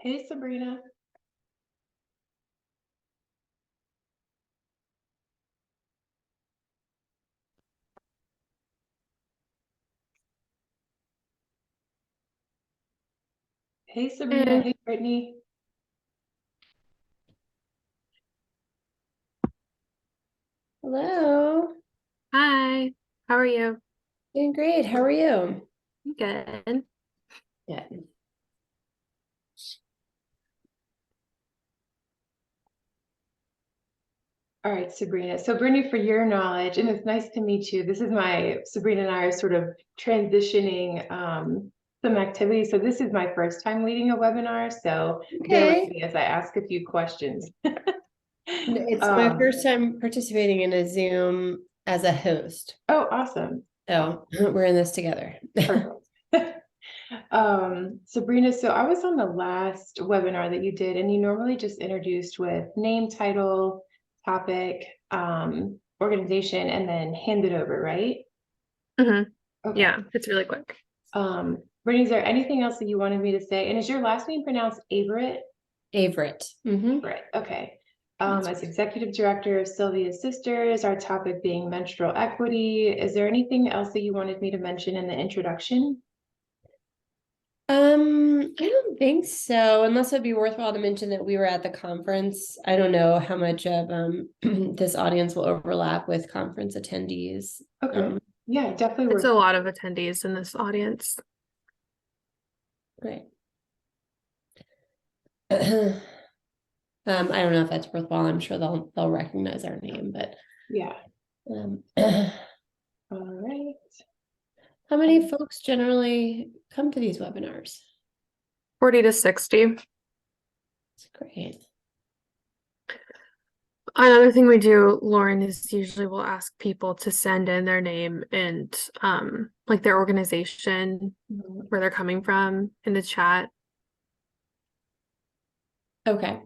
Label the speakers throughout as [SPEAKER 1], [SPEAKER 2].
[SPEAKER 1] Hey, Sabrina. Hey, Sabrina.
[SPEAKER 2] Hey,
[SPEAKER 1] Hey, Brittany.
[SPEAKER 3] Hello.
[SPEAKER 2] hi. How are you?
[SPEAKER 3] Doing great. How are you?
[SPEAKER 2] Good.
[SPEAKER 3] Yeah.
[SPEAKER 1] All right, Sabrina. So, Brittany, for your knowledge, and it's nice to meet you. This is Sabrina and I are sort of transitioning some activities. So, this is my first time leading a webinar. So, bear with
[SPEAKER 3] Okay.
[SPEAKER 1] me as I ask a few questions.
[SPEAKER 3] It's my
[SPEAKER 1] Um,
[SPEAKER 3] first time participating in a Zoom as a host.
[SPEAKER 1] oh, awesome.
[SPEAKER 3] So we're in this together.
[SPEAKER 1] Perfect. Sabrina, so I was on the last webinar that you did, and you normally just introduced with name, title, topic, organization, and then hand it over, right?
[SPEAKER 2] hmm
[SPEAKER 1] Okay.
[SPEAKER 2] Yeah, it's really quick.
[SPEAKER 1] Brittany, is there anything else that you wanted me to say? And is your last name pronounced Averette?
[SPEAKER 3] Averette.
[SPEAKER 1] Right. Okay. As executive director of Sylvia's Sisters, our topic being menstrual equity. Is there anything else that you wanted me to mention in the introduction?
[SPEAKER 3] I don't think so, unless it'd be worthwhile to mention that we were at the conference. I don't know how much of this audience will overlap with conference attendees.
[SPEAKER 1] Okay. Yeah, definitely
[SPEAKER 2] It's
[SPEAKER 1] worth.
[SPEAKER 2] a lot of attendees in this audience.
[SPEAKER 3] Great. I don't know if that's worthwhile. I'm sure they'll recognize our name, but
[SPEAKER 1] Yeah.
[SPEAKER 3] how
[SPEAKER 1] All right.
[SPEAKER 3] many folks generally come to these webinars?
[SPEAKER 2] 40 to 60.
[SPEAKER 3] That's great.
[SPEAKER 2] Another thing we do, Lauren, is usually we'll ask people to send in their name and like their organization,
[SPEAKER 1] Mhm.
[SPEAKER 2] where they're coming from in the chat.
[SPEAKER 3] Okay.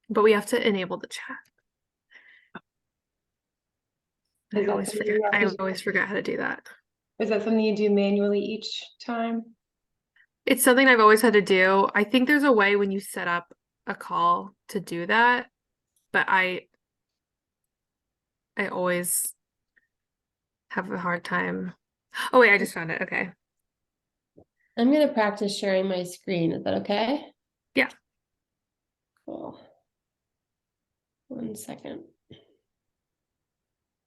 [SPEAKER 2] But we have to enable the chat.
[SPEAKER 1] Is that something you have
[SPEAKER 2] I
[SPEAKER 1] to,
[SPEAKER 2] always forget how to do that.
[SPEAKER 1] is that something you do manually each time?
[SPEAKER 2] It's something I've always had to do. I think there's a way when you set up a call to do that, but I always have a hard time. Oh wait, I just found it. Okay.
[SPEAKER 3] I'm going to practice sharing my screen. Is that okay?
[SPEAKER 2] Yeah.
[SPEAKER 3] Cool. 1 second.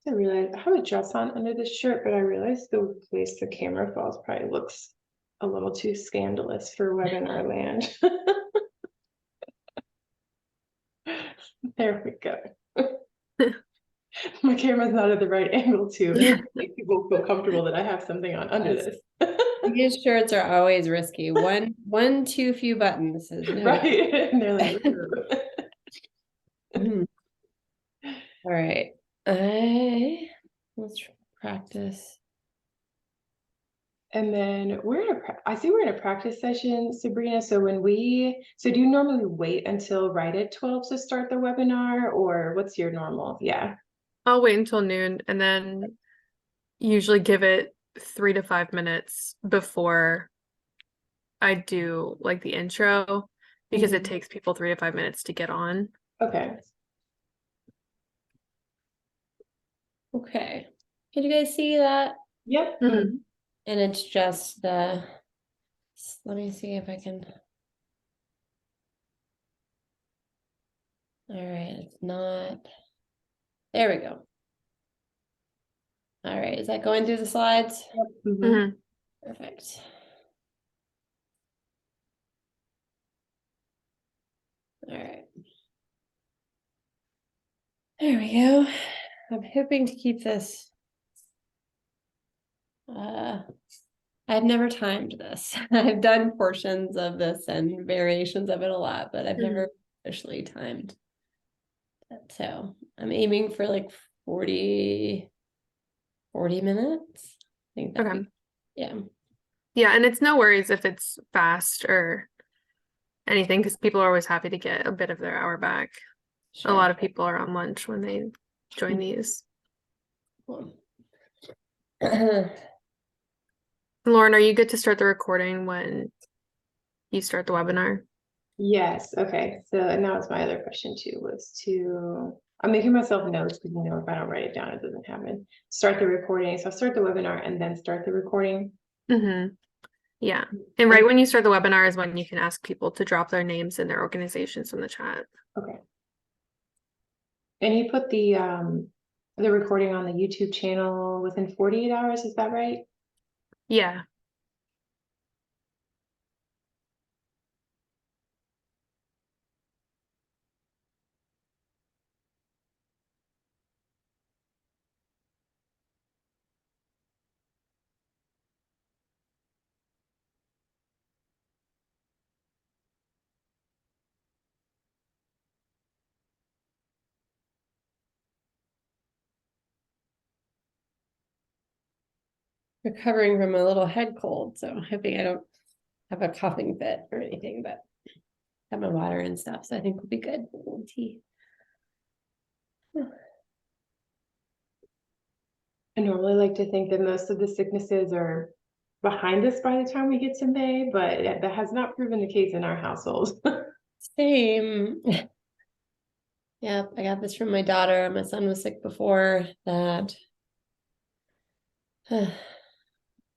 [SPEAKER 1] I realize I have a dress on under this shirt, but I realized the place the camera falls probably looks a little too scandalous for webinar land. There we go. My camera's not at the right angle to make people feel comfortable that I have something on under this.
[SPEAKER 3] These shirts are always risky. One too few buttons is no
[SPEAKER 1] Right.
[SPEAKER 3] good.
[SPEAKER 1] And they're like,
[SPEAKER 3] All right. Let's practice.
[SPEAKER 1] and then I see we're in a practice session, Sabrina. So do you normally wait until right at 12 to start the webinar, or what's your normal? Yeah.
[SPEAKER 2] I'll wait until noon and then usually give it 3 to 5 minutes before I do like the intro because it takes people 3 to 5 minutes to get on.
[SPEAKER 1] Okay.
[SPEAKER 3] Okay. Can you guys see that?
[SPEAKER 1] Yep.
[SPEAKER 2] Mhm.
[SPEAKER 3] And it's just let me see if I can. All right, it's not. There we go. All right, is that going through the slides?
[SPEAKER 1] Yep.
[SPEAKER 2] Mhm.
[SPEAKER 3] Perfect. All right. There we go. I'm hoping to keep this. I've never timed this. I've done portions of this and variations of it a lot, but I've never officially timed it. So I'm aiming for like 40 minutes. I think that'd
[SPEAKER 2] Okay.
[SPEAKER 3] be, yeah.
[SPEAKER 2] Yeah, and it's no worries if it's fast or anything because people are always happy to get a bit of their hour back. A lot
[SPEAKER 3] Sure.
[SPEAKER 2] of people are on lunch when they join these.
[SPEAKER 3] Cool.
[SPEAKER 2] Lauren, are you good to start the recording when you start the webinar?
[SPEAKER 1] Yes, okay. So, and that was my other question too, I'm making myself notes because if I don't write it down, it doesn't happen. Start the recording. So I'll start the webinar and then start the recording.
[SPEAKER 2] Mm-hmm. Yeah. And right when you start the webinar is when you can ask people to drop their names and their organizations in the chat.
[SPEAKER 1] Okay. And you put the recording on the YouTube channel within 48 hours, is that right?
[SPEAKER 2] Yeah.
[SPEAKER 3] Recovering from a little head cold, so I'm hoping I don't have a coughing fit or anything, but have my water and stuff, so I think we'll be good. Tea.
[SPEAKER 1] I normally like to think that most of the sicknesses are behind us by the time we get to May, but that has not proven the case in our household.
[SPEAKER 3] Same. Yep, I got this from my daughter. My son was sick before that.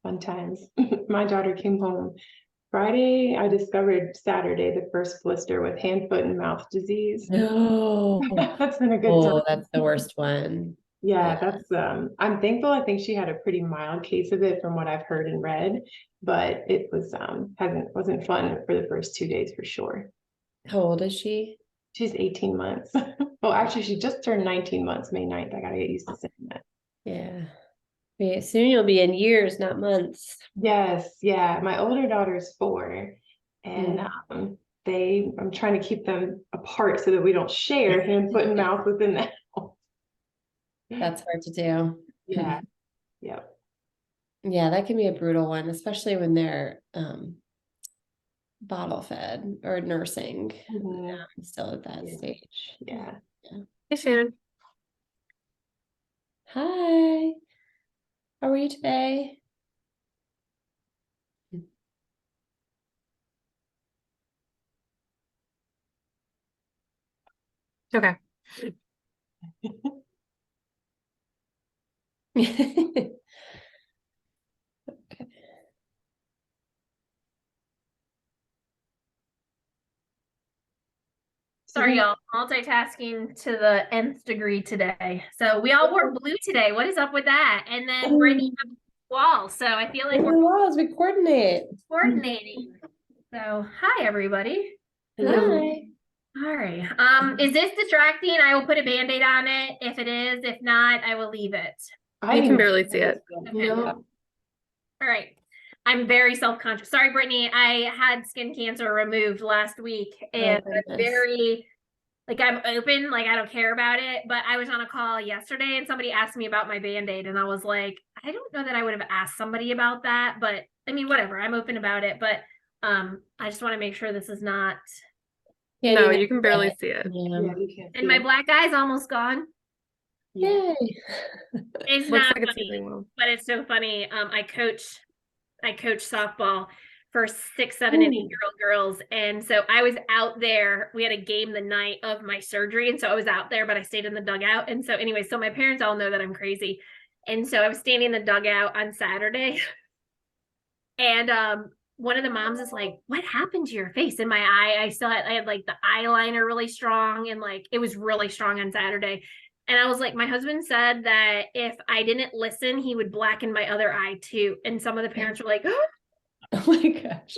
[SPEAKER 1] Fun times. My daughter came home Friday. I discovered Saturday the first blister with hand, foot, and mouth disease.
[SPEAKER 3] No.
[SPEAKER 1] That's been a good
[SPEAKER 3] Oh,
[SPEAKER 1] time.
[SPEAKER 3] that's the worst one.
[SPEAKER 1] Yeah,
[SPEAKER 3] Yeah.
[SPEAKER 1] that's I'm thankful. I think she had a pretty mild case of it from what I've heard and read, but it was wasn't fun for the first 2 days for sure.
[SPEAKER 3] How old is she?
[SPEAKER 1] She's 18 months. Well, actually, she just turned 19 months, May 9th. I gotta get used to saying that.
[SPEAKER 3] Yeah. Yeah, soon you'll be in years, not months.
[SPEAKER 1] Yes, yeah. My older daughter's 4, and I'm trying to keep them apart so that we don't share hand, foot, and mouth within the house.
[SPEAKER 3] That's hard to do.
[SPEAKER 1] Yeah, yeah.
[SPEAKER 3] Yeah, that can be a brutal one, especially when they're bottle fed or nursing.
[SPEAKER 1] Mhm.
[SPEAKER 3] Still at that
[SPEAKER 1] Yeah.
[SPEAKER 3] stage.
[SPEAKER 1] Yeah.
[SPEAKER 2] Hey, Shannon.
[SPEAKER 3] Hi. How are you today?
[SPEAKER 2] Okay.
[SPEAKER 3] Okay.
[SPEAKER 4] Sorry, y'all. Multitasking to the nth degree today. So we all wore blue today. What is up with that? And then Brittany have wall. So I feel like we're
[SPEAKER 3] Walls, we coordinate.
[SPEAKER 4] coordinating. So hi everybody.
[SPEAKER 3] Hi.
[SPEAKER 4] All right. Is this distracting? I will put a band-aid on it if it is. If not, I will leave it.
[SPEAKER 2] You can barely see it.
[SPEAKER 4] Okay.
[SPEAKER 1] No.
[SPEAKER 4] All right. I'm very self-conscious. Sorry, Brittany. I had skin cancer removed last week and I'm
[SPEAKER 3] goodness.
[SPEAKER 4] very I'm open, I don't care about it. But I was on a call yesterday and somebody asked me about my Band-Aid and I was like, I don't know that I would have asked somebody about that, but I mean, whatever, I'm open about it. But I just want to make sure this is not.
[SPEAKER 2] No, you can barely see it.
[SPEAKER 1] Yeah, you can't
[SPEAKER 4] And
[SPEAKER 1] see
[SPEAKER 4] my
[SPEAKER 1] it.
[SPEAKER 4] black eye's almost gone.
[SPEAKER 1] Yeah.
[SPEAKER 3] Yay.
[SPEAKER 4] It's
[SPEAKER 2] Looks
[SPEAKER 4] not
[SPEAKER 2] like it's
[SPEAKER 4] funny,
[SPEAKER 2] healing well.
[SPEAKER 4] but it's so funny. I coach softball for 6, 7, and 8-year-old girls. And so I was out there. We had a game the night of my surgery. And so I was out there, but I stayed in the dugout. And so anyway, so my parents all know that I'm crazy. And so I was standing in the dugout on Saturday. And one of the moms is like, what happened to your face? In my eye, I had the eyeliner really strong and it was really strong on Saturday. And I was like, my husband said that if I didn't listen, he would blacken my other eye too. And some of the parents were like, oh
[SPEAKER 3] my gosh.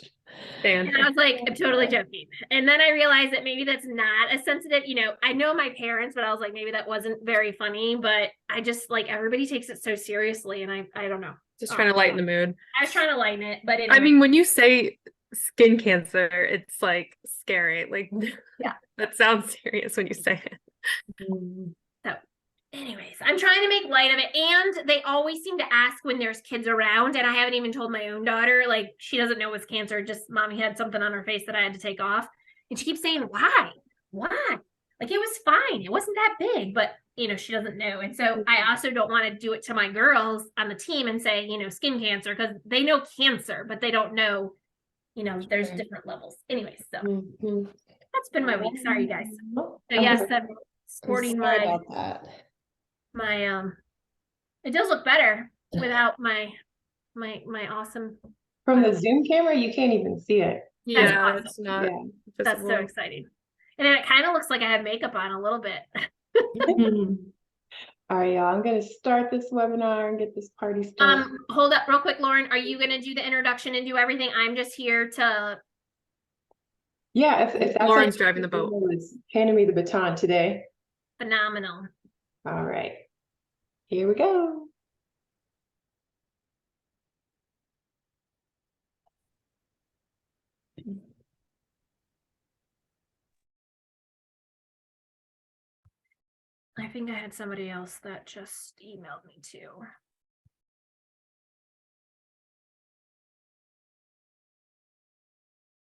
[SPEAKER 4] and I was like, I'm totally joking. And then I realized that maybe that's not as sensitive. I know my parents, but I was like, maybe that wasn't very funny. But I just everybody takes it so seriously. And I don't know.
[SPEAKER 2] Just trying to lighten the mood.
[SPEAKER 4] I was trying to lighten it. But anyway.
[SPEAKER 2] I mean, when you say skin cancer, it's scary.
[SPEAKER 4] Yeah.
[SPEAKER 2] That sounds serious when you say it.
[SPEAKER 4] So anyways, I'm trying to make light of it. And they always seem to ask when there's kids around. And I haven't even told my own daughter, she doesn't know it's cancer. Just mommy had something on her face that I had to take off. And she keeps saying, why? Why? Like, it was fine. It wasn't that big, but she doesn't know. And so I also don't want to do it to my girls on the team and say, skin cancer, because they know cancer, but they don't know, there's different levels. Anyway, so that's been my week. Sorry, guys. So yes, I'm sporting
[SPEAKER 3] Sorry about that.
[SPEAKER 4] it does look better without my awesome.
[SPEAKER 1] From the Zoom camera, you can't even see it.
[SPEAKER 2] Yeah,
[SPEAKER 4] awesome.
[SPEAKER 2] it's not
[SPEAKER 1] Yeah.
[SPEAKER 4] That's so
[SPEAKER 2] visible.
[SPEAKER 4] exciting. And then it kind of looks like I have makeup on a little bit.
[SPEAKER 1] All right, y'all, I'm gonna start this webinar and get this party started.
[SPEAKER 4] Hold up real quick, Lauren. Are you gonna do the introduction and do everything? I'm just here to.
[SPEAKER 1] Yeah, if that's
[SPEAKER 2] Lauren's driving the boat.
[SPEAKER 1] is handing me the baton today.
[SPEAKER 4] Phenomenal.
[SPEAKER 1] All right, here we go.
[SPEAKER 4] I think I had somebody else that just emailed me too.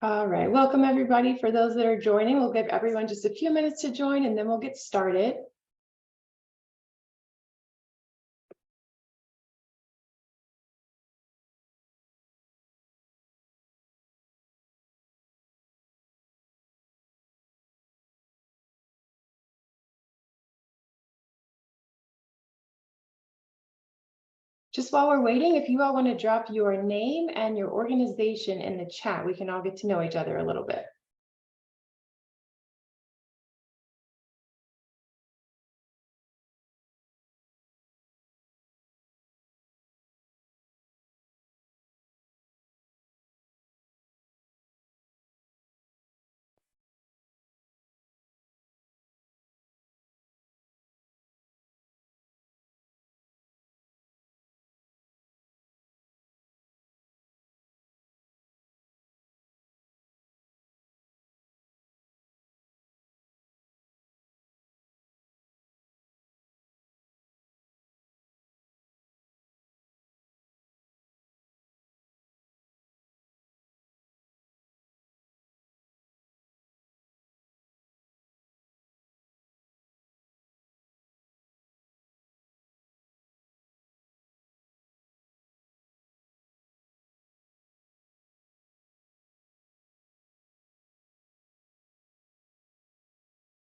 [SPEAKER 1] All right, welcome everybody. For those that are joining, we'll give everyone just a few minutes to join and then we'll get started. Just while we're waiting, if you all want to drop your name and your organization in the chat, we can all get to know each other a little bit.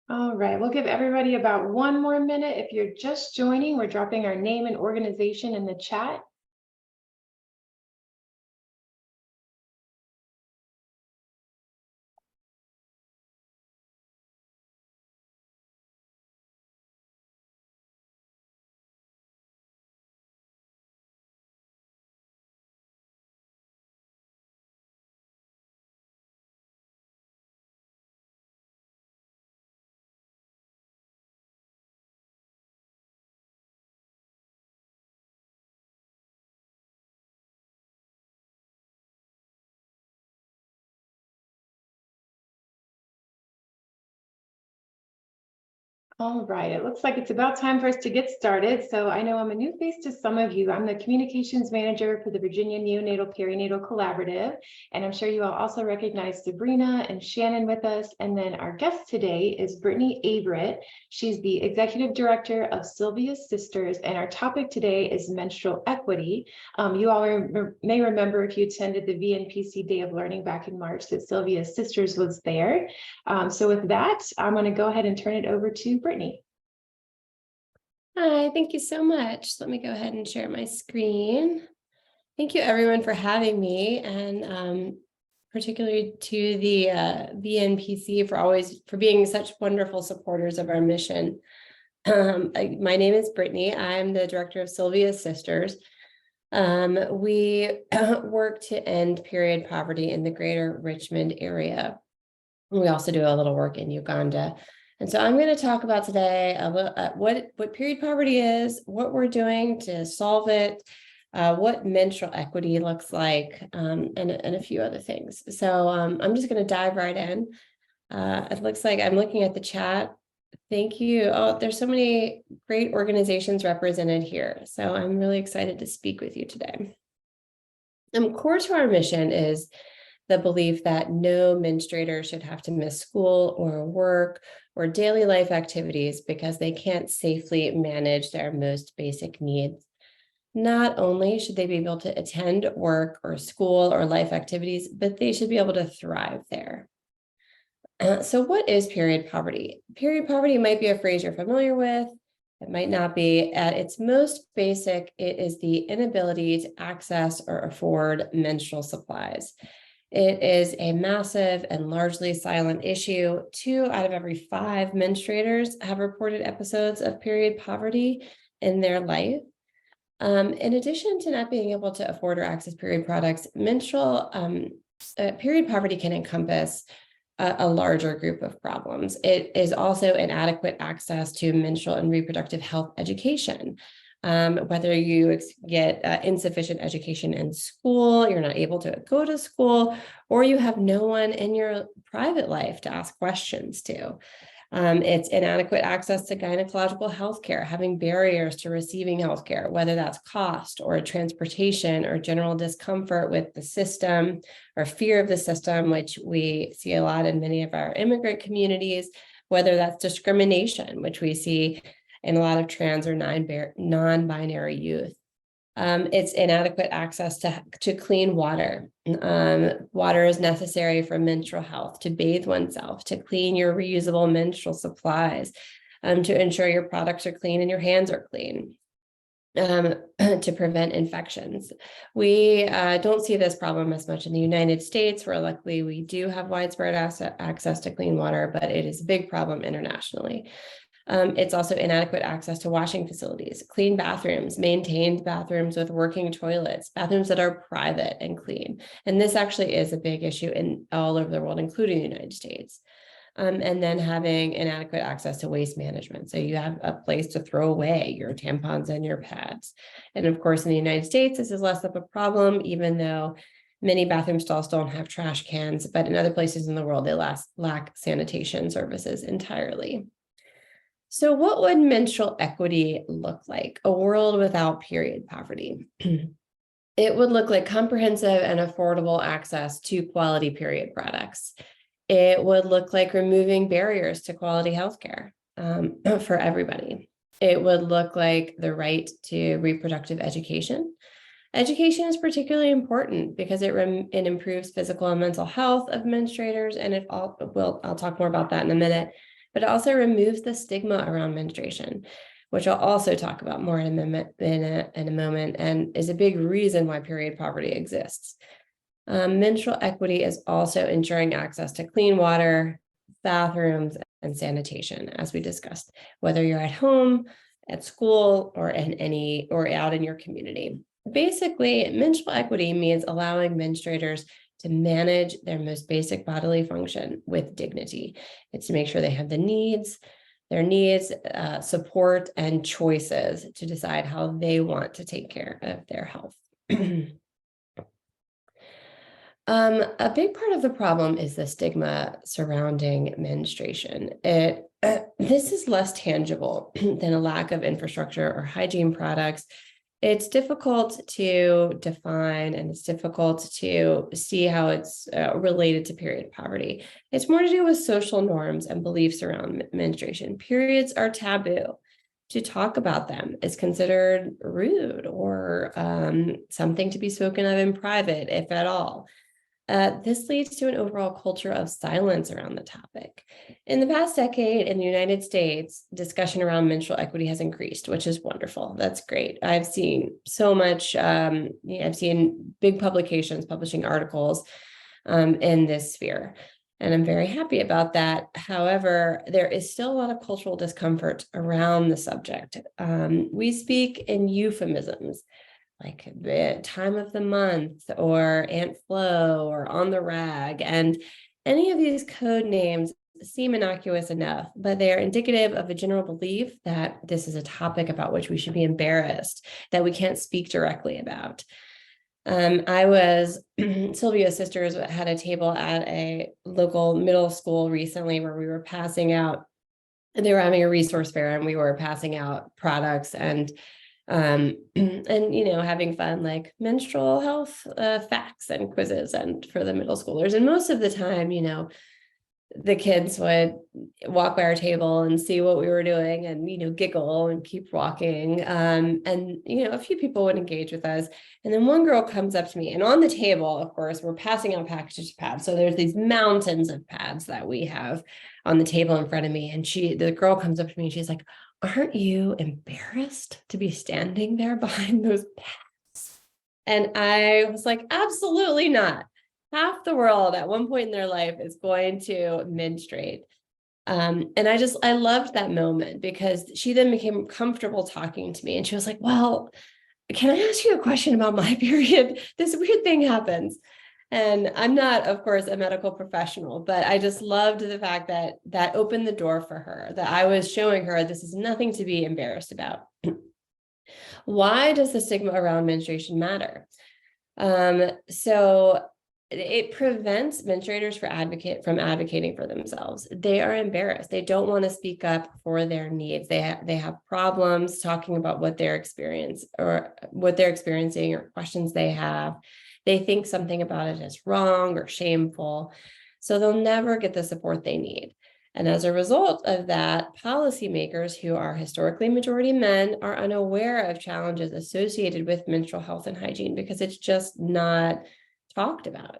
[SPEAKER 1] All right, we'll give everybody about 1 more minute. If you're just joining, we're dropping our name and organization in the chat. All right, it looks like it's about time for us to get started. So I know I'm a new face to some of you. I'm the communications manager for the Virginia Neonatal Perinatal Collaborative, and I'm sure you all also recognize Sabrina and Shannon with us. And then our guest today is Brittany Averette. She's the executive director of Sylvia's Sisters, and our topic today is menstrual equity. You all may remember, if you attended the VNPC Day of Learning back in March, that Sylvia's Sisters was there. So with that, I'm going to go ahead and turn it over to Brittany.
[SPEAKER 3] Hi, thank you so much. Let me go ahead and share my screen. Thank you everyone for having me, and particularly to the VNPC for being such wonderful supporters of our mission. My name is Brittany. I'm the director of Sylvia's Sisters. We work to end period poverty in the greater Richmond area. We also do a little work in Uganda. And so I'm going to talk about today what period poverty is, what we're doing to solve it, what menstrual equity looks like, and a few other things. So I'm just going to dive right in. It looks like I'm looking at the chat. Thank you. Oh, there's so many great organizations represented here. So I'm really excited to speak with you today. Core to our mission is the belief that no menstruator should have to miss school or work or daily life activities because they can't safely manage their most basic needs. Not only should they be able to attend work or school or life activities, but they should be able to thrive there. So what is period poverty? Period poverty might be a phrase you're familiar with. It might not be. At its most basic, it is the inability to access or afford menstrual supplies. It is a massive and largely silent issue. 2 out of every 5 menstruators have reported episodes of period poverty in their life. In addition to not being able to afford or access period products, period poverty can encompass a larger group of problems. It is also inadequate access to menstrual and reproductive health education. Whether you get insufficient education in school, you're not able to go to school, or you have no one in your private life to ask questions to. It's inadequate access to gynecological healthcare, having barriers to receiving healthcare, whether that's cost or transportation or general discomfort with the system or fear of the system, which we see a lot in many of our immigrant communities, whether that's discrimination, which we see in a lot of trans or non-binary youth. It's inadequate access to clean water. Water is necessary for menstrual health, to bathe oneself, to clean your reusable menstrual supplies, to ensure your products are clean and your hands are clean, to prevent infections. We don't see this problem as much in the United States, where luckily we do have widespread access to clean water, but it is a big problem internationally. It's also inadequate access to washing facilities, clean bathrooms, maintained bathrooms with working toilets, bathrooms that are private and clean. And this actually is a big issue in all over the world, including the United States. And then having inadequate access to waste management. So you have a place to throw away your tampons and your pads. And of course, in the United States, this is less of a problem, even though many bathroom stalls don't have trash cans, but in other places in the world, they lack sanitation services entirely. So what would menstrual equity look like? A world without period poverty. It would look like comprehensive and affordable access to quality period products. It would look like removing barriers to quality healthcare for everybody. It would look like the right to reproductive education. Education is particularly important because it improves physical and mental health of menstruators, and I'll talk more about that in a minute. But it also removes the stigma around menstruation, which I'll also talk about more in a moment, and is a big reason why period poverty exists. Menstrual equity is also ensuring access to clean water, bathrooms, and sanitation, as we discussed, whether you're at home, at school, or out in your community. Basically, menstrual equity means allowing menstruators to manage their most basic bodily function with dignity. It's to make sure they have their needs, support, and choices to decide how they want to take care of their health. A big part of the problem is the stigma surrounding menstruation. This is less tangible than a lack of infrastructure or hygiene products. It's difficult to define, and it's difficult to see how it's related to period poverty. It's more to do with social norms and beliefs around menstruation. Periods are taboo. To talk about them is considered rude or something to be spoken of in private, if at all. This leads to an overall culture of silence around the topic. In the past decade in the United States, discussion around menstrual equity has increased, which is wonderful. That's great. I've seen so much, I've seen big publications publishing articles in this sphere, and I'm very happy about that. However, there is still a lot of cultural discomfort around the subject. We speak in euphemisms, like the time of the month or Aunt Flo or on the rag. And any of these code names seem innocuous enough, but they are indicative of a general belief that this is a topic about which we should be embarrassed, that we can't speak directly about. Sylvia's sisters had a table at a local middle school recently where we were passing out, they were having a resource fair and we were passing out products, and And, you know, having fun like menstrual health facts and quizzes and for the middle schoolers. And most of the time, you know, the kids would walk by our table and see what we were doing and, you know, giggle and keep walking. And, you know, a few people would engage with us. And then one girl comes up to me, and on the table, of course, we're passing out packages of pads. So there's these mountains of pads that we have on the table in front of me. And the girl comes up to me and she's like, "Aren't you embarrassed to be standing there behind those pads?" And I was like, absolutely not. Half the world at one point in their life is going to menstruate. And I loved that moment, because she then became comfortable talking to me, and she was like, "Well, can I ask you a question about my period? This weird thing happens." And I'm not, of course, a medical professional, but I just loved the fact that that opened the door for her, that I was showing her this is nothing to be embarrassed about. Why does the stigma around menstruation matter? So it prevents menstruators from advocating for themselves. They are embarrassed. They don't want to speak up for their needs. They have problems talking about what they're experiencing or questions they have. They think something about it is wrong or shameful. So they'll never get the support they need. And as a result of that, policymakers, who are historically majority men, are unaware of challenges associated with menstrual health and hygiene, because it's just not talked about.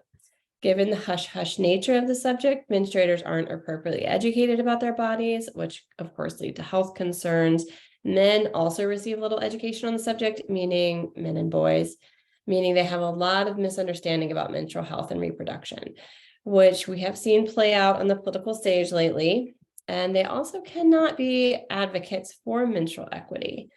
[SPEAKER 3] Given the hush-hush nature of the subject, menstruators aren't appropriately educated about their bodies, which of course lead to health concerns. Men also receive little education on the subject, meaning men and boys, meaning they have a lot of misunderstanding about menstrual health and reproduction, which we have seen play out on the political stage lately. And they also cannot be advocates for menstrual equity.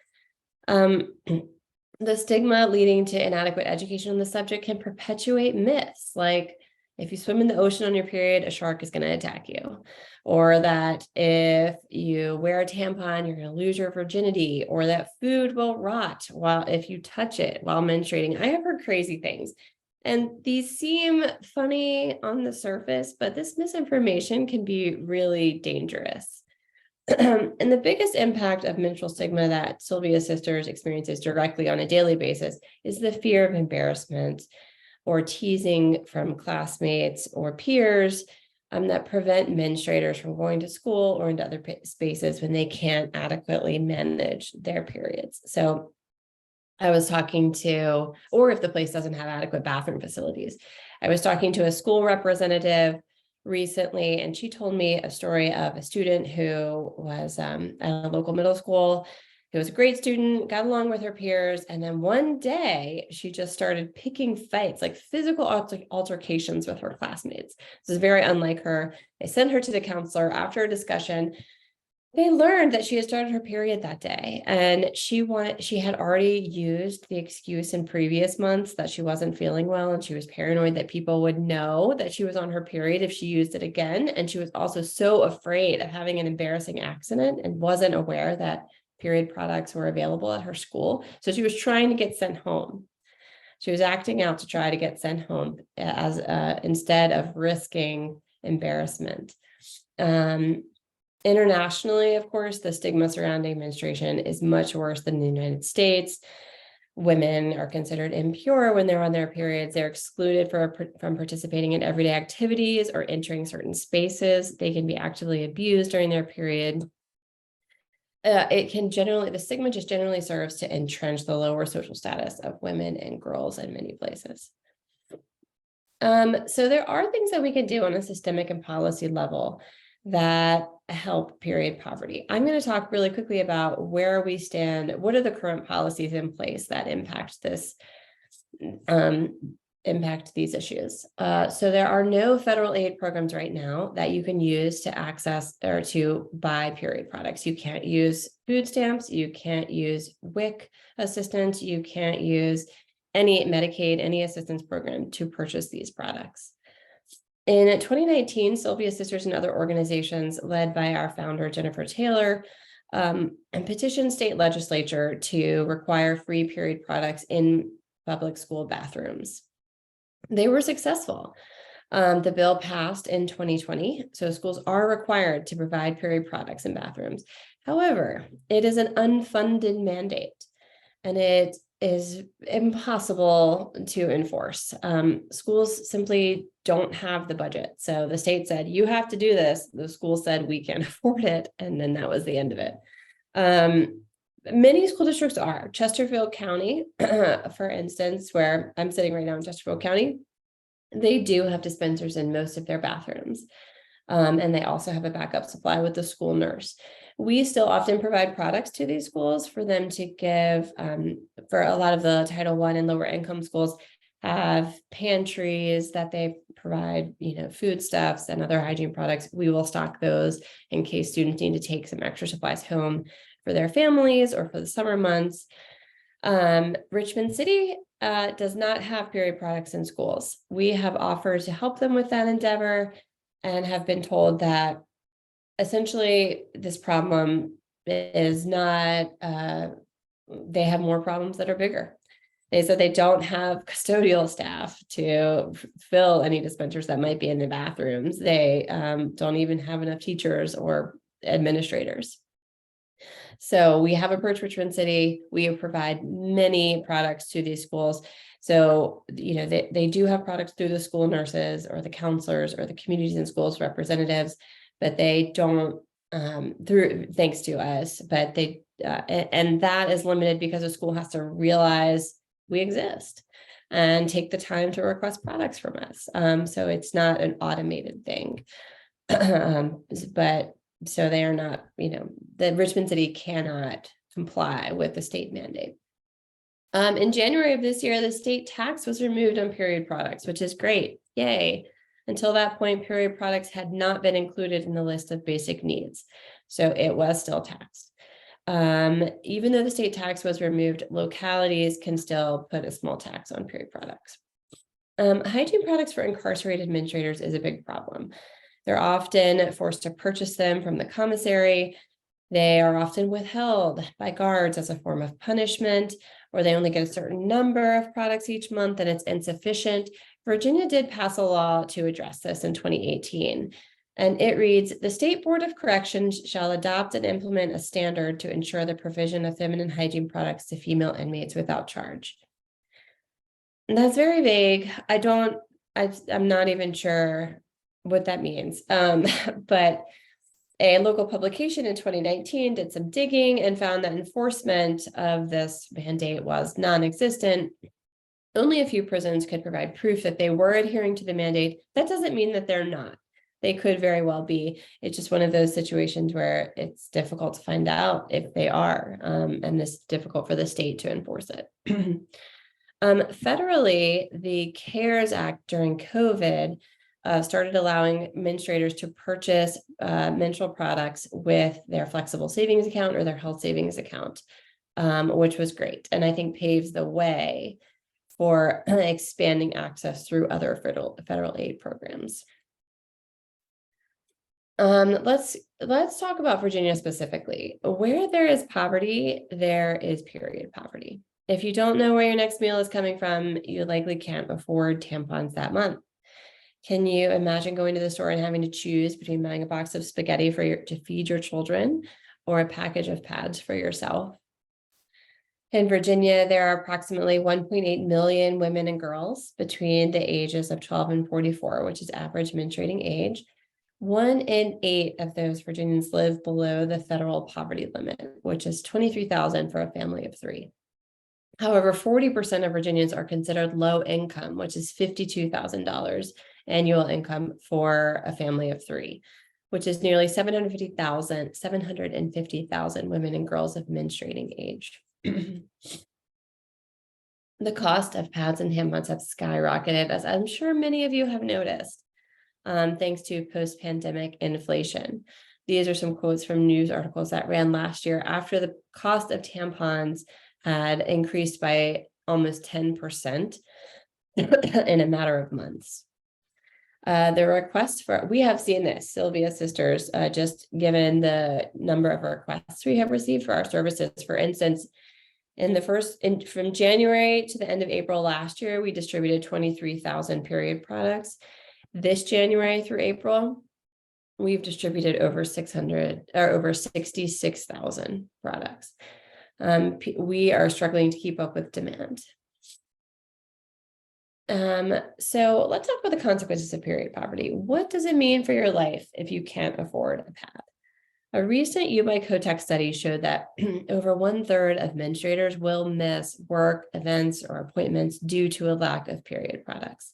[SPEAKER 3] The stigma leading to inadequate education on the subject can perpetuate myths like, if you swim in the ocean on your period, a shark is going to attack you, or that if you wear a tampon, you're going to lose your virginity, or that food will rot if you touch it while menstruating. I have heard crazy things, and these seem funny on the surface, but this misinformation can be really dangerous. And the biggest impact of menstrual stigma that Sylvia's sisters experiences directly on a daily basis is the fear of embarrassment or teasing from classmates or peers that prevent menstruators from going to school or into other spaces when they can't adequately manage their periods. So I was talking to, or if the place doesn't have adequate bathroom facilities, I was talking to a school representative recently, and she told me a story of a student who was at a local middle school. He was a great student, got along with her peers, and then one day she just started picking fights, like physical altercations with her classmates. This is very unlike her. They sent her to the counselor. After a discussion, they learned that she had started her period that day, and she had already used the excuse in previous months that she wasn't feeling well, and she was paranoid that people would know that she was on her period if she used it again. And she was also so afraid of having an embarrassing accident and wasn't aware that period products were available at her school. So she was trying to get sent home. She was acting out to try to get sent home as instead of risking embarrassment. Internationally, of course, the stigma surrounding menstruation is much worse than the United States. Women are considered impure when they're on their periods. They're excluded from participating in everyday activities or entering certain spaces. They can be actively abused during their period. The stigma just generally serves to entrench the lower social status of women and girls in many places. So there are things that we can do on a systemic and policy level that help period poverty. I'm going to talk really quickly about where we stand. What are the current policies in place that impact these issues? So there are no federal aid programs right now that you can use to access or to buy period products. You can't use food stamps. You can't use WIC assistance. You can't use any Medicaid, any assistance program to purchase these products. In 2019, Sylvia's sisters and other organizations led by our founder, Jennifer Taylor, petitioned state legislature to require free period products in public school bathrooms. They were successful. The bill passed in 2020, so schools are required to provide period products in bathrooms. However, it is an unfunded mandate. and it is impossible to enforce. Schools simply don't have the budget. So the state said, you have to do this. The school said, we can't afford it. And then that was the end of it. Many school districts are. Chesterfield County, for instance, where I'm sitting right now in Chesterfield County, they do have dispensers in most of their bathrooms. And they also have a backup supply with the school nurse. We still often provide products to these schools for them to give, for a lot of the Title I and lower income schools have pantries that they provide, foodstuffs and other hygiene products. We will stock those in case students need to take some extra supplies home for their families or for the summer months. Richmond City does not have period products in schools. We have offered to help them with that endeavor and have been told that essentially this problem is not, they have more problems that are bigger. They said they don't have custodial staff to fill any dispensers that might be in the bathrooms. They don't even have enough teachers or administrators. So we have approached Richmond City. We provide many products to these schools. So, they do have products through the school nurses or the counselors or the communities and schools representatives, but they don't through thanks to us, but they and that is limited because the school has to realize we exist and take the time to request products from us. So it's not an automated thing. But so they are not, the Richmond City cannot comply with the state mandate. In January of this year, the state tax was removed on period products, which is great. Yay. Until that point, period products had not been included in the list of basic needs. So it was still taxed. Even though the state tax was removed, localities can still put a small tax on period products. Hygiene products for incarcerated administrators is a big problem. They're often forced to purchase them from the commissary. They are often withheld by guards as a form of punishment, or they only get a certain number of products each month and it's insufficient. Virginia did pass a law to address this in 2018. And it reads, the State Board of Corrections shall adopt and implement a standard to ensure the provision of feminine hygiene products to female inmates without charge. And that's very vague. I'm not even sure what that means. But a local publication in 2019 did some digging and found that enforcement of this mandate was non-existent. Only a few prisons could provide proof that they were adhering to the mandate. That doesn't mean that they're not. They could very well be. It's just one of those situations where it's difficult to find out if they are, and it's difficult for the state to enforce it. Federally, the CARES Act during COVID started allowing administrators to purchase menstrual products with their flexible savings account or their health savings account, which was great. And I think paves the way for expanding access through other federal aid programs. Let's talk about Virginia specifically. Where there is poverty, there is period poverty. If you don't know where your next meal is coming from, you likely can't afford tampons that month. Can you imagine going to the store and having to choose between buying a box of spaghetti to feed your children or a package of pads for yourself? In Virginia, there are approximately 1.8 million women and girls between the ages of 12 and 44, which is average menstruating age. 1 in 8 of those Virginians live below the federal poverty limit, which is $23,000 for a family of 3. However, 40% of Virginians are considered low income, which is $52,000 annual income for a family of 3, which is nearly 750,000 women and girls of menstruating age. The cost of pads and tampons have skyrocketed, as I'm sure many of you have noticed, thanks to post-pandemic inflation. These are some quotes from news articles that ran last year after the cost of tampons had increased by almost 10% in a matter of months. The request we have seen this, Sylvia sisters, just given the number of requests we have received for our services. For instance, from January to the end of April last year, we distributed 23,000 period products. This January through April, we've distributed over 66,000 products. We are struggling to keep up with demand. So let's talk about the consequences of period poverty. What does it mean for your life if you can't afford a pad? A recent U-by-Kotek study showed that over 1/3 of menstruators will miss work, events, or appointments due to a lack of period products.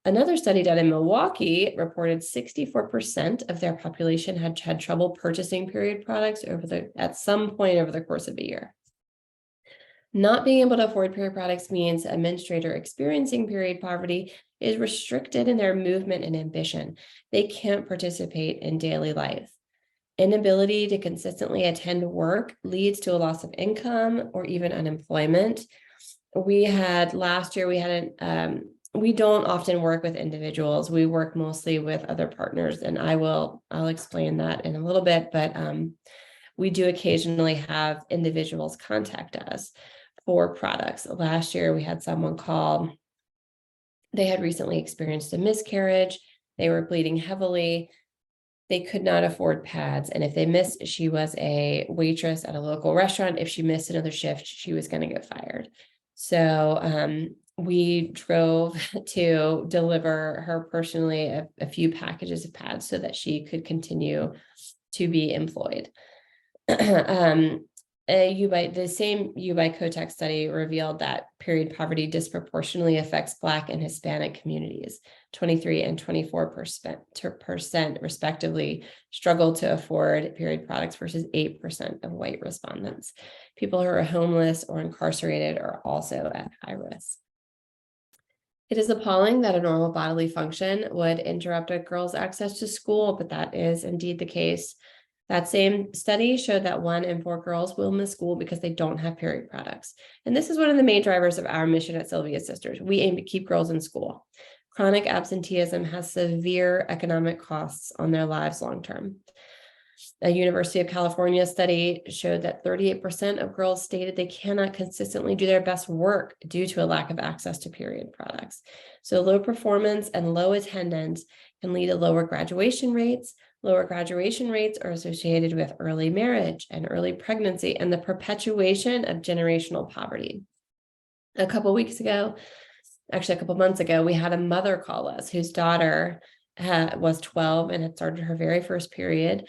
[SPEAKER 3] Another study done in Milwaukee reported 64% of their population had trouble purchasing period products at some point over the course of a year. Not being able to afford period products means a menstruator experiencing period poverty is restricted in their movement and ambition. They can't participate in daily life. Inability to consistently attend work leads to a loss of income or even unemployment. Last year, we don't often work with individuals. We work mostly with other partners, and I'll explain that in a little bit, but we do occasionally have individuals contact us for products. Last year, we had someone call. They had recently experienced a miscarriage. They were bleeding heavily. They could not afford pads. And if they missed, she was a waitress at a local restaurant. If she missed another shift, she was going to get fired. So we drove to deliver her personally a few packages of pads so that she could continue to be employed. The same U-by-Kotek study revealed that period poverty disproportionately affects Black and Hispanic communities. 23 and 24% respectively struggle to afford period products versus 8% of white respondents. People who are homeless or incarcerated are also at high risk. It is appalling that a normal bodily function would interrupt a girl's access to school, but that is indeed the case. That same study showed that 1 in 4 girls will miss school because they don't have period products. And this is one of the main drivers of our mission at Sylvia Sisters. We aim to keep girls in school. Chronic absenteeism has severe economic costs on their lives long-term. A University of California study showed that 38% of girls stated they cannot consistently do their best work due to a lack of access to period products. So low performance and low attendance can lead to lower graduation rates. Lower graduation rates are associated with early marriage and early pregnancy and the perpetuation of generational poverty. A couple months ago, we had a mother call us whose daughter was 12 and had started her very first period.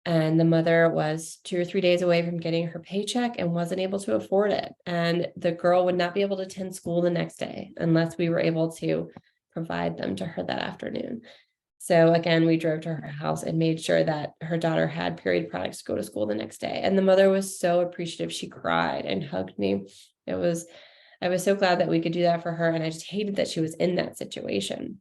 [SPEAKER 3] And the mother was 2 or 3 days away from getting her paycheck and wasn't able to afford it. And the girl would not be able to attend school the next day unless we were able to provide them to her that afternoon. So again, we drove to her house and made sure that her daughter had period products to go to school the next day. And the mother was so appreciative. She cried and hugged me. I was so glad that we could do that for her. And I just hated that she was in that situation.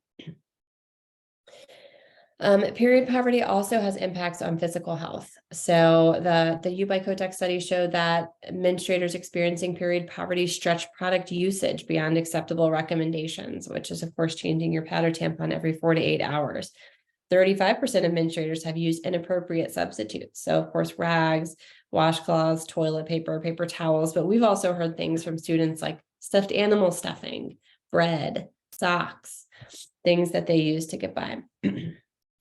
[SPEAKER 3] Period poverty also has impacts on physical health. So the U-by-Kotek study showed that menstruators experiencing period poverty stretch product usage beyond acceptable recommendations, which is, of course, changing your pad or tampon every 4 to 8 hours. 35% of menstruators have used inappropriate substitutes. So, of course, rags, washcloths, toilet paper, paper towels. But we've also heard things from students like stuffed animal stuffing, bread, socks, things that they use to get by.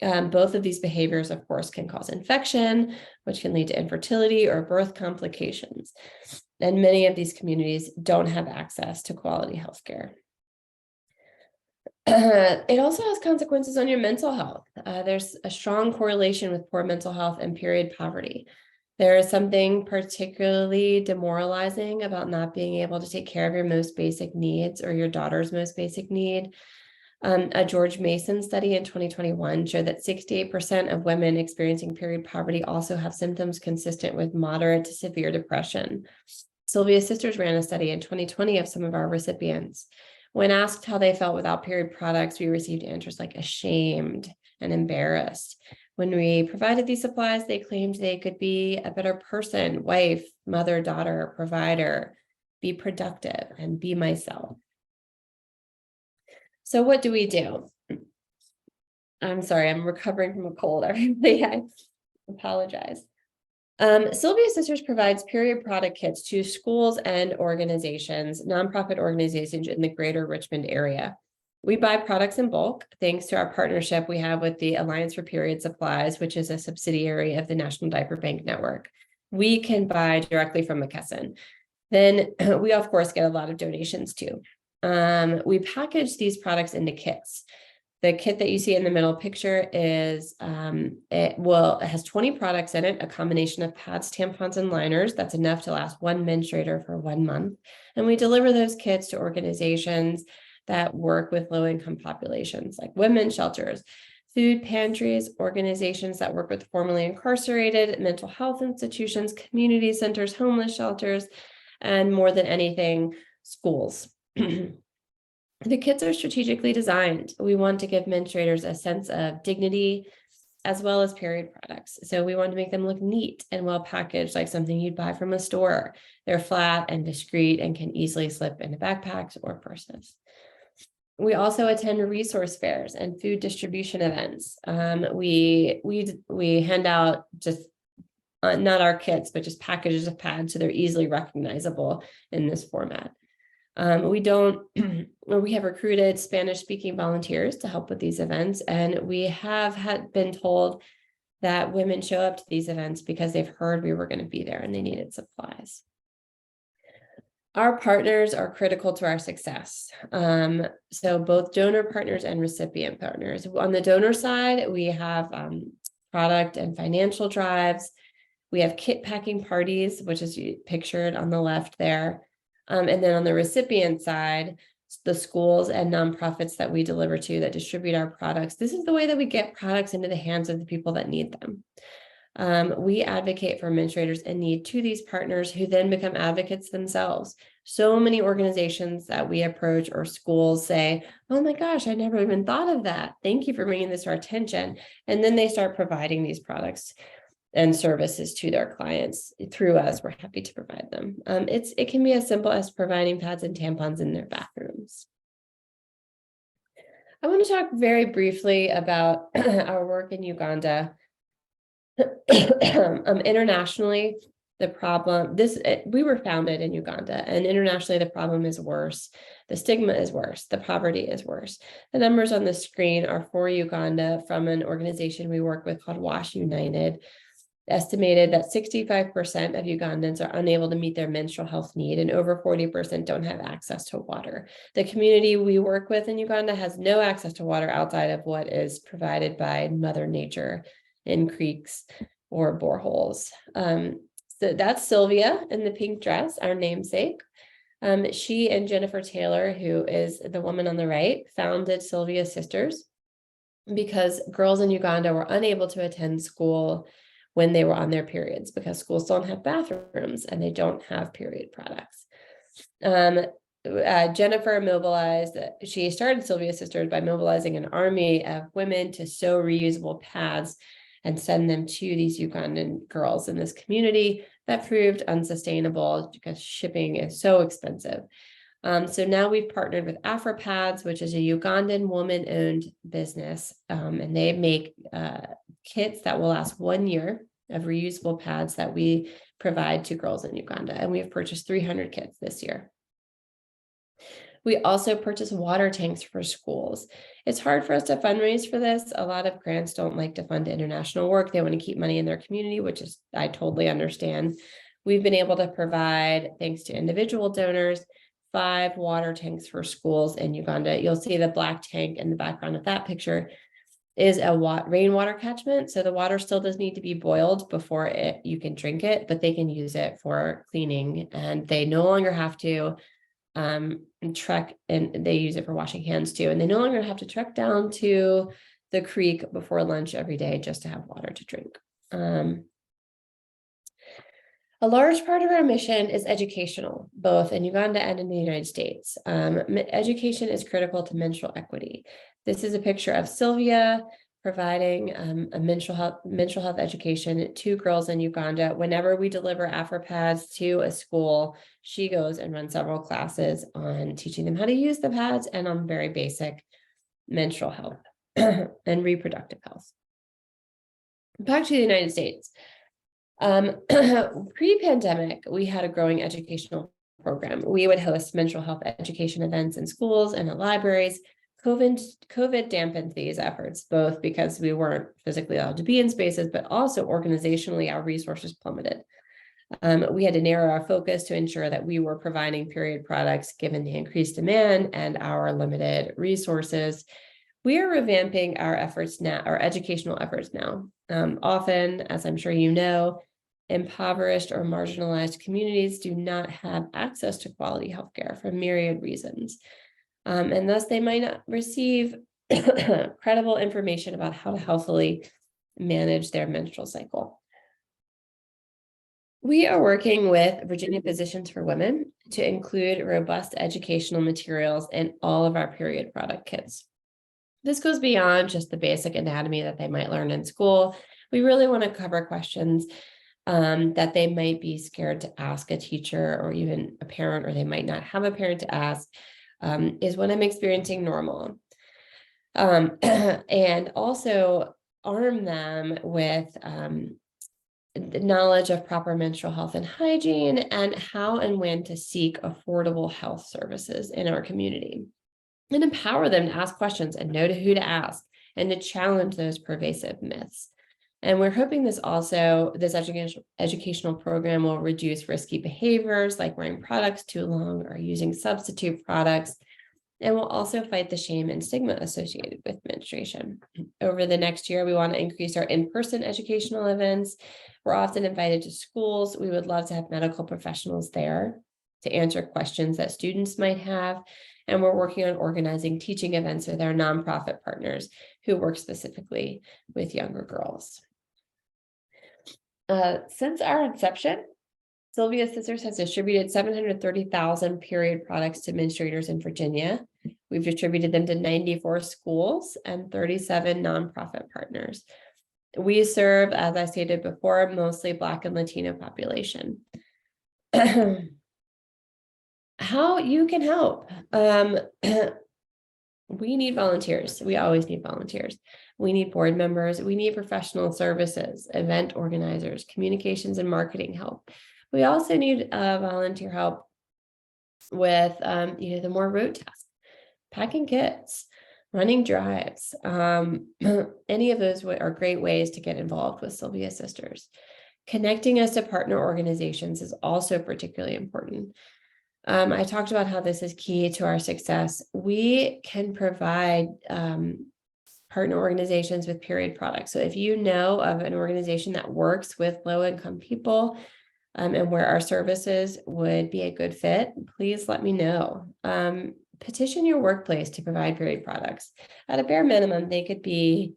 [SPEAKER 3] Both of these behaviors, of course, can cause infection, which can lead to infertility or birth complications. And many of these communities don't have access to quality health care. It also has consequences on your mental health. There's a strong correlation with poor mental health and period poverty. There is something particularly demoralizing about not being able to take care of your most basic needs or your daughter's most basic need. A George Mason study in 2021 showed that 68% of women experiencing period poverty also have symptoms consistent with moderate to severe depression. Sylvia Sisters ran a study in 2020 of some of our recipients. When asked how they felt without period products, we received answers like ashamed and embarrassed. When we provided these supplies, they claimed they could be a better person, wife, mother, daughter, provider, be productive, and be myself. So what do we do? I'm sorry, I'm recovering from a cold, everybody. I apologize. Sylvia Sisters provides period product kits to schools and organizations, nonprofit organizations in the greater Richmond area. We buy products in bulk thanks to our partnership we have with the Alliance for Period Supplies, which is a subsidiary of the National Diaper Bank Network. we can buy directly from McKesson. Then we, of course, get a lot of donations too. We package these products into kits. The kit that you see in the middle picture is, it has 20 products in it, a combination of pads, tampons, and liners. That's enough to last one menstruator for 1 month. And we deliver those kits to organizations that work with low-income populations, like women's shelters, food pantries, organizations that work with formerly incarcerated, mental health institutions, community centers, homeless shelters, and more than anything, schools. The kits are strategically designed. We want to give menstruators a sense of dignity as well as period products. So we want to make them look neat and well packaged, like something you'd buy from a store. They're flat and discreet and can easily slip into backpacks or purses. We also attend resource fairs and food distribution events. We hand out just not our kits, but just packages of pads, so they're easily recognizable in this format. We have recruited Spanish-speaking volunteers to help with these events, and we have been told that women show up to these events because they've heard we were going to be there and they needed supplies. Our partners are critical to our success. So both donor partners and recipient partners. On the donor side, we have product and financial drives. We have kit packing parties, which is pictured on the left there. And then on the recipient side, the schools and nonprofits that we deliver to that distribute our products. This is the way that we get products into the hands of the people that need them. We advocate for menstruators in need to these partners who then become advocates themselves. So many organizations that we approach or schools say, oh my gosh, I never even thought of that. Thank you for bringing this to our attention. And then they start providing these products and services to their clients through us. We're happy to provide them. It can be as simple as providing pads and tampons in their bathrooms. I want to talk very briefly about our work in Uganda. Internationally, the problem, we were founded in Uganda, and internationally the problem is worse. The stigma is worse. The poverty is worse. The numbers on the screen are for Uganda from an organization we work with called Wash United. Estimated that 65% of Ugandans are unable to meet their menstrual health need, and over 40% don't have access to water. The community we work with in Uganda has no access to water outside of what is provided by Mother Nature in creeks or boreholes. So that's Sylvia in the pink dress, our namesake. She and Jennifer Taylor, who is the woman on the right, founded Sylvia Sisters because girls in Uganda were unable to attend school when they were on their periods because schools don't have bathrooms and they don't have period products. Jennifer mobilized, she started Sylvia Sisters by mobilizing an army of women to sew reusable pads and send them to these Ugandan girls in this community. That proved unsustainable because shipping is so expensive. So now we've partnered with Averette, which is a Ugandan woman-owned business, and they make kits that will last 1 year of reusable pads that we provide to girls in Uganda, and we've purchased 300 kits this year. We also purchase water tanks for schools. It's hard for us to fundraise for this. A lot of grants don't like to fund international work. They want to keep money in their community, which is, I totally understand. We've been able to provide, thanks to individual donors, 5 water tanks for schools in Uganda. You'll see the black tank in the background of that picture is a rainwater catchment. So the water still does need to be boiled before you can drink it, but they can use it for cleaning, and they no longer have to trek, and they use it for washing hands too. And they no longer have to trek down to the creek before lunch every day just to have water to drink. A large part of our mission is educational, both in Uganda and in the United States. Education is critical to menstrual equity. This is a picture of Sylvia providing a menstrual health education to girls in Uganda. Whenever we deliver Averette to a school, she goes and runs several classes on teaching them how to use the pads and on very basic menstrual health and reproductive health. Back to the United States. Pre-pandemic, we had a growing educational program. We would host menstrual health education events in schools and at libraries. COVID dampened these efforts, both because we weren't physically allowed to be in spaces, but also organizationally, our resources plummeted. We had to narrow our focus to ensure that we were providing period products given the increased demand and our limited resources. We are revamping our efforts now, our educational efforts now. Often, as I'm sure you know, impoverished or marginalized communities do not have access to quality healthcare for myriad reasons. And thus they might not receive credible information about how to healthily manage their menstrual cycle. We are working with Virginia Physicians for Women to include robust educational materials in all of our period product kits. This goes beyond just the basic anatomy that they might learn in school. We really want to cover questions that they might be scared to ask a teacher or even a parent, or they might not have a parent to ask. Is what I'm experiencing normal? And also arm them with the knowledge of proper menstrual health and hygiene and how and when to seek affordable health services in our community, and empower them to ask questions and know who to ask and to challenge those pervasive myths. And we're hoping this educational program will reduce risky behaviors like wearing products too long or using substitute products, and will also fight the shame and stigma associated with menstruation. Over the next year, we want to increase our in-person educational events. We're often invited to schools. We would love to have medical professionals there to answer questions that students might have. And we're working on organizing teaching events with our nonprofit partners who work specifically with younger girls. Since our inception, Sylvia Sisters has distributed 730,000 period products to menstruators in Virginia. We've distributed them to 94 schools and 37 nonprofit partners. We serve, as I stated before, mostly Black and Latino population. How you can help. We need volunteers. We always need volunteers. We need board members. We need professional services, event organizers, communications and marketing help. We also need volunteer help with the more rote tasks, packing kits, running drives. Any of those are great ways to get involved with Sylvia Sisters. Connecting us to partner organizations is also particularly important. I talked about how this is key to our success. We can provide partner organizations with period products. So if you know of an organization that works with low-income people and where our services would be a good fit, please let me know. Petition your workplace to provide period products. At a bare minimum, they could be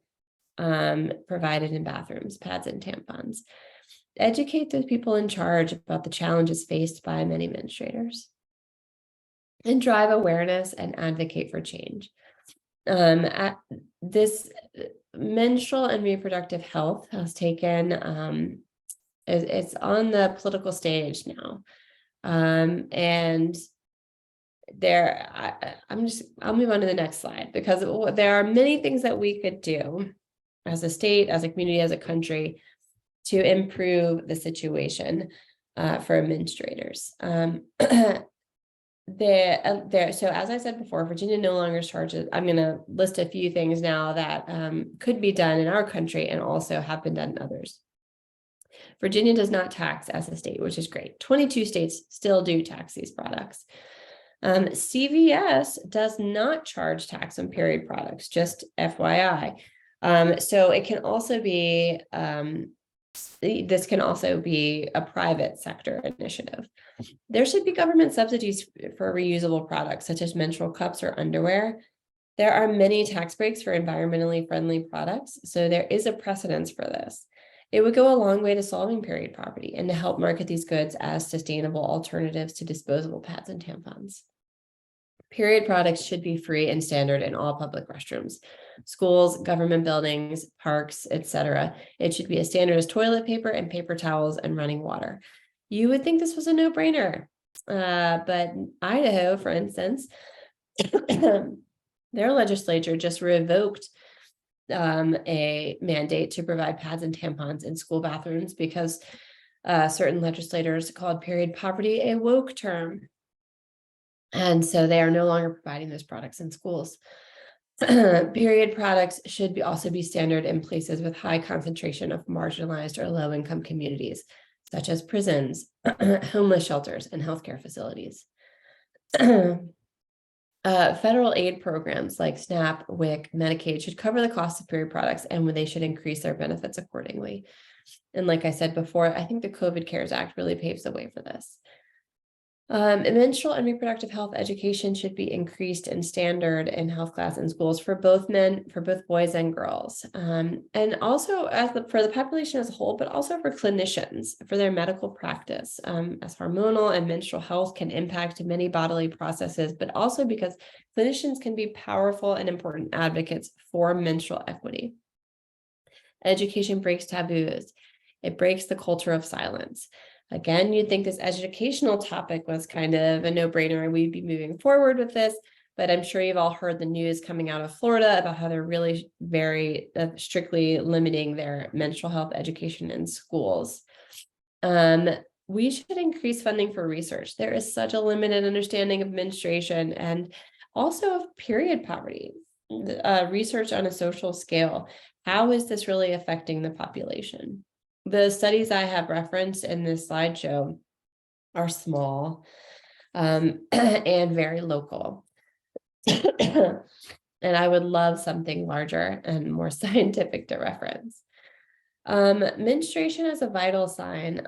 [SPEAKER 3] provided in bathrooms, pads and tampons. Educate those people in charge about the challenges faced by many menstruators, and drive awareness and advocate for change. This menstrual and reproductive health has taken, it's on the political stage now. And I'll move on to the next slide, because there are many things that we could do as a state, as a community, as a country to improve the situation for menstruators. So as I said before, Virginia no longer charges. I'm going to list a few things now that could be done in our country and also have been done in others. Virginia does not tax as a state, which is great. 22 states still do tax these products. CVS does not charge tax on period products, just FYI. So it can also be, this can also be a private sector initiative. There should be government subsidies for reusable products, such as menstrual cups or underwear. There are many tax breaks for environmentally friendly products, so there is a precedence for this. It would go a long way to solving period poverty and to help market these goods as sustainable alternatives to disposable pads and tampons. Period products should be free and standard in all public restrooms, schools, government buildings, parks, etc. It should be as standard as toilet paper and paper towels and running water. You would think this was a no-brainer, but Idaho, for instance, their legislature just revoked a mandate to provide pads and tampons in school bathrooms because certain legislators called period poverty a woke term. And so they are no longer providing those products in schools. Period products should also be standard in places with high concentration of marginalized or low-income communities, such as prisons, homeless shelters, and healthcare facilities. Federal aid programs like SNAP, WIC, Medicaid should cover the cost of period products, and they should increase their benefits accordingly. And like I said before, I think the COVID CARES Act really paves the way for this. Menstrual and reproductive health education should be increased in standard in health class in schools for both boys and girls. And also for the population as a whole, but also for clinicians, for their medical practice, as hormonal and menstrual health can impact many bodily processes, but also because clinicians can be powerful and important advocates for menstrual equity. Education breaks taboos. It breaks the culture of silence. Again, you'd think this educational topic was kind of a no-brainer and we'd be moving forward with this, but I'm sure you've all heard the news coming out of Florida about how they're really very strictly limiting their menstrual health education in schools. We should increase funding for research. There is such a limited understanding of menstruation and also of period poverty. Research on a social scale. How is this really affecting the population? The studies I have referenced in this slideshow are small and very local. And I would love something larger and more scientific to reference. Menstruation as a vital sign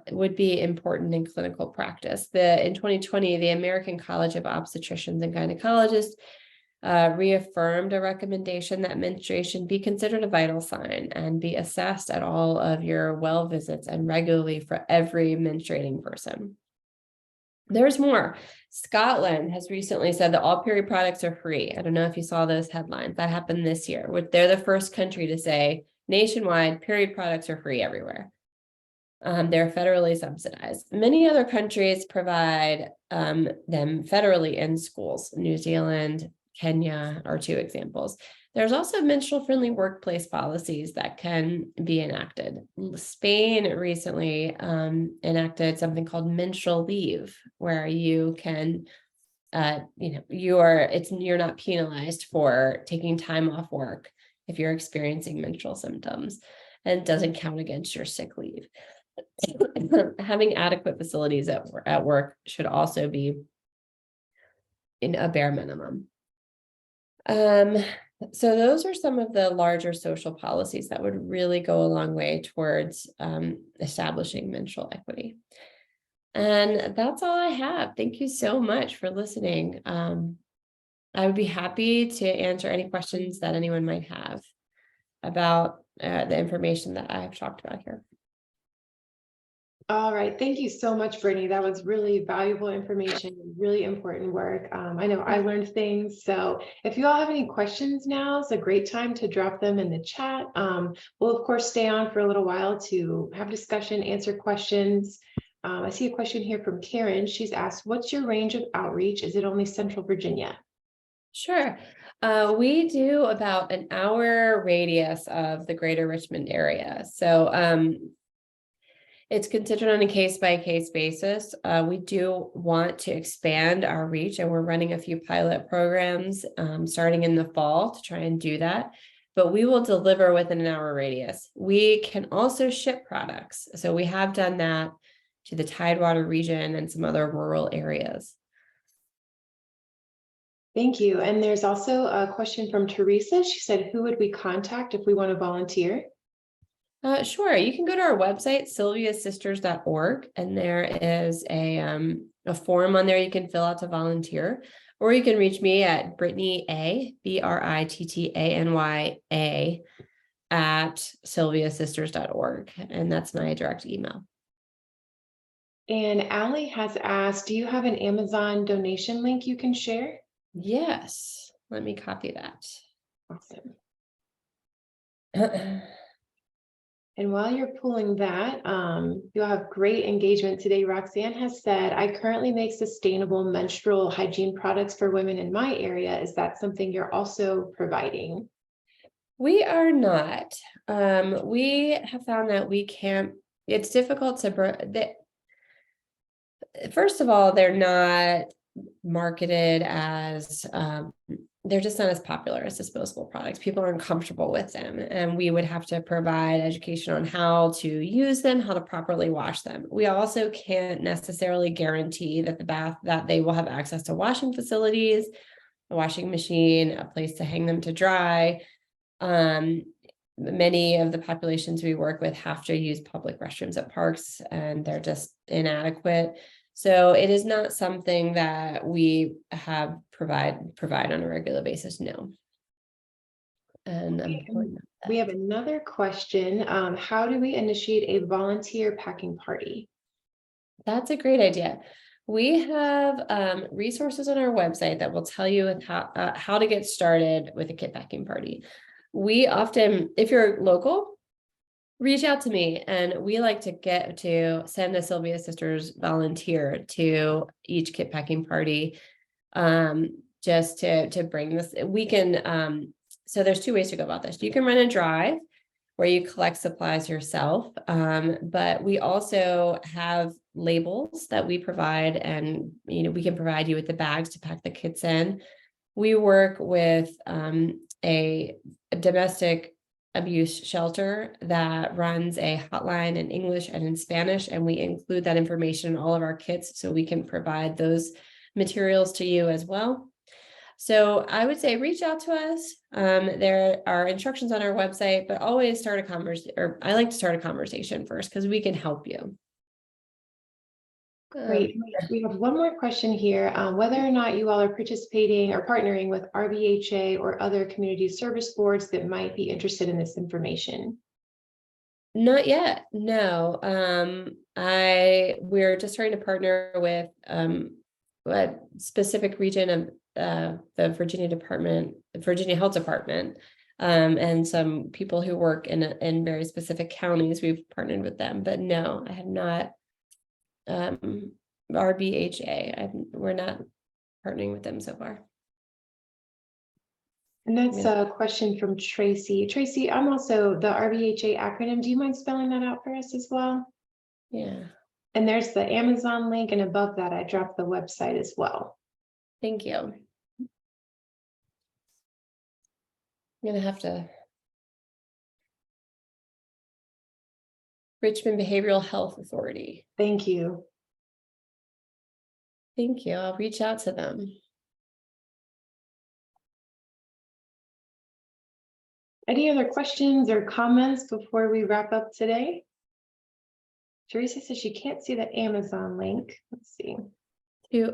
[SPEAKER 3] would be important in clinical practice. In 2020, the American College of Obstetricians and Gynecologists reaffirmed a recommendation that menstruation be considered a vital sign and be assessed at all of your well visits and regularly for every menstruating person. There's more. Scotland has recently said that all period products are free. I don't know if you saw those headlines. That happened this year. They're the first country to say nationwide period products are free everywhere. They're federally subsidized. Many other countries provide them federally in schools. New Zealand, Kenya are two examples. There's also menstrual-friendly workplace policies that can be enacted. Spain recently enacted something called menstrual leave, where you can, you're not penalized for taking time off work if you're experiencing menstrual symptoms, and it doesn't count against your sick leave. Having adequate facilities at work should also be in a bare minimum. So those are some of the larger social policies that would really go a long way towards establishing menstrual equity. And that's all I have. Thank you so much for listening. I would be happy to answer any questions that anyone might have about the information that I've talked about here.
[SPEAKER 1] All right. Thank you so much, Brittany. That was really valuable information, really important work. I know I learned things. So if you all have any questions now, it's a great time to drop them in the chat. We'll, of course, stay on for a little while to have discussion, answer questions. I see a question here from Karen. She's asked, what's your range of outreach? Is it only Central Virginia?
[SPEAKER 3] Sure. We do about an hour radius of the greater Richmond area. So it's considered on a case-by-case basis. We do want to expand our reach, and we're running a few pilot programs starting in the fall to try and do that. But we will deliver within an hour radius. We can also ship products. So we have done that to the Tidewater region and some other rural areas.
[SPEAKER 1] Thank you. And there's also a question from Teresa. She said, who would we contact if we want to volunteer?
[SPEAKER 3] Sure. You can go to our website, sylviasisters.org, and there is a form on there you can fill out to volunteer, or you can reach me at Brittany A, BRITTANYA at sylviasisters.org, and that's my direct email.
[SPEAKER 1] And Allie has asked, do you have an Amazon donation link you can share?
[SPEAKER 3] Yes, let me copy that.
[SPEAKER 1] Awesome. And while you're pulling that, you'll have great engagement today. Roxanne has said, I currently make sustainable menstrual hygiene products for women in my area. Is that something you're also providing?
[SPEAKER 3] We are not. We have found that we can't, it's difficult to, first of all, they're not marketed as they're just not as popular as disposable products. People aren't comfortable with them, and we would have to provide education on how to use them, how to properly wash them. We also can't necessarily guarantee that they will have access to washing facilities, a washing machine, a place to hang them to dry. Many of the populations we work with have to use public restrooms at parks, and they're just inadequate. So it is not something that we have provide on a regular basis. No. And
[SPEAKER 1] we have another question. How do we initiate a volunteer packing party?
[SPEAKER 3] That's a great idea. We have resources on our website that will tell you how to get started with a kit packing party. We often, if you're local, reach out to me, and we like to send a Sylvia Sisters volunteer to each kit packing party, just to bring this. We can, so there's two ways to go about this. You can run a drive where you collect supplies yourself, but we also have labels that we provide, and we can provide you with the bags to pack the kits in. We work with a domestic abuse shelter that runs a hotline in English and in Spanish, and we include that information in all of our kits so we can provide those materials to you as well. So I would say reach out to us. There are instructions on our website, but always start a conversation, or I like to start a conversation first, because we can help you.
[SPEAKER 1] Great. We have one more question here. Whether or not you all are participating or partnering with RBHA or other community service boards that might be interested in this information.
[SPEAKER 3] Not yet. No. We're just trying to partner with a specific region of the Virginia Health Department, and some people who work in very specific counties. We've partnered with them, but no, I have not. RBHA, we're not partnering with them so far.
[SPEAKER 1] And that's a question from Tracy. Tracy, I'm also the RBHA acronym. Do you mind spelling that out for us as well?
[SPEAKER 3] Yeah.
[SPEAKER 1] And there's the Amazon link, and above that, I dropped the website as well.
[SPEAKER 3] Thank you. I'm gonna have to. Richmond Behavioral Health Authority.
[SPEAKER 1] Thank you.
[SPEAKER 3] Thank you. I'll reach out to them.
[SPEAKER 1] Any other questions or comments before we wrap up today? Teresa says she can't see the Amazon link. Let's see.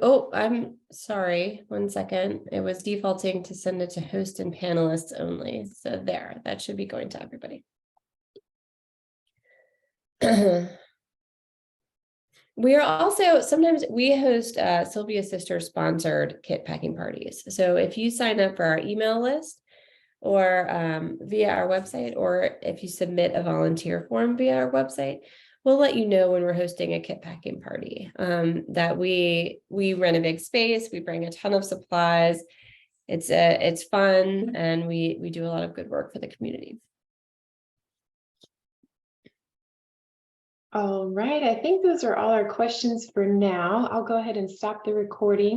[SPEAKER 3] Oh, I'm sorry. 1 second. It was defaulting to send it to host and panelists only. So there, that should be going to everybody. We are also, sometimes we host Sylvia Sisters sponsored kit packing parties. So if you sign up for our email list, or via our website, or if you submit a volunteer form via our website, we'll let you know when we're hosting a kit packing party. That we rent a big space, we bring a ton of supplies. It's fun, and we do a lot of good work for the community.
[SPEAKER 1] All right, I think those are all our questions for now. I'll go ahead and stop the recording.